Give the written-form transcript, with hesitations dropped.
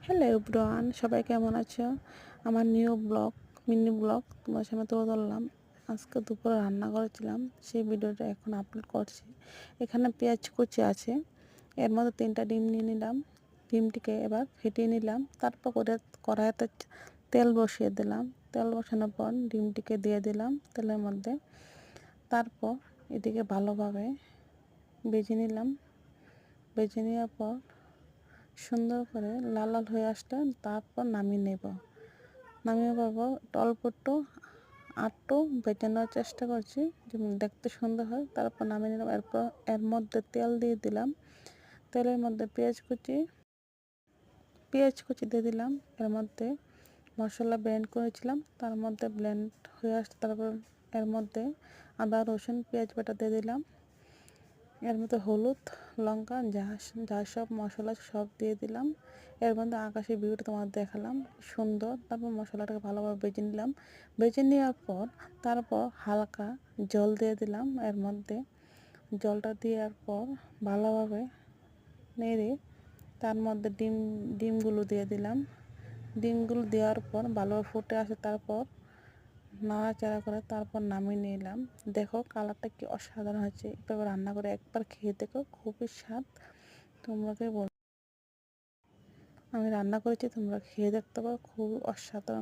Hello everyone, সবাই কেমন আছো? আমার নিউ ব্লগ, মিনি ব্লগ তোমার সামনে তুলে ধরলাম। আজকে দুপুরে রান্না করেছিলাম, সেই ভিডিওটা এখন আপলোড করছি। এখানে পেঁয়াজ কুচি আছে, এর মধ্যে 3টা ডিম নিয়ে নিলাম। ডিমটিকে এবার ফেটিয়ে নিলাম, তারপর কড়াইতে তেল বসিয়ে দিলাম। তেল বসানোর পর ডিমটিকে দিয়ে দিলাম তেলের মধ্যে। তারপর এদিকে ভালোভাবে ভেজে নিলাম। ভেজে নেওয়ার পর সুন্দর করে লাল লাল হয়ে আসলে তারপর নামিয়ে নেব। নামিয়ে পাবো অল্প একটু বেচানোর চেষ্টা করছি যেমন দেখতে সুন্দর হয়। তারপর নামিয়ে নিলাম। এরপর এর মধ্যে তেল দিয়ে দিলাম। তেলের মধ্যে পেঁয়াজ কুচি দিয়ে দিলাম। এর মধ্যে মশলা ব্লেন্ড করেছিলাম, তার মধ্যে ব্লেন্ড হয়ে আসছে। তারপর এর মধ্যে আদা রসুন পেঁয়াজ বাটা দিয়ে দিলাম। এর মধ্যে হলুদ লঙ্কা যা সব মশলা সব দিয়ে দিলাম। এর মধ্যে আকাশি ভিউটা তোমাদের দেখালাম সুন্দর। তারপর মশলাটাকে ভালোভাবে ভেজে নিলাম। ভেজে নেওয়ার পর তারপর হালকা জল দিয়ে দিলাম। এর মধ্যে জলটা দেওয়ার পর ভালোভাবে নেড়ে তার মধ্যে ডিমগুলো দিয়ে দিলাম। ডিমগুলো দেওয়ার পর ভালোভাবে ফুটে আসে, তারপর নাড়াচাড়া করে তারপর নামিয়ে নিলাম। দেখো কালারটা কি অসাধারণ হয়েছে। এভাবে রান্না করে একবার খেয়ে দেখো, খুবই স্বাদ। তোমরাকে বল, আমি রান্না করেছি, তোমরা খেয়ে দেখতে পারো, খুব অসাধারণ।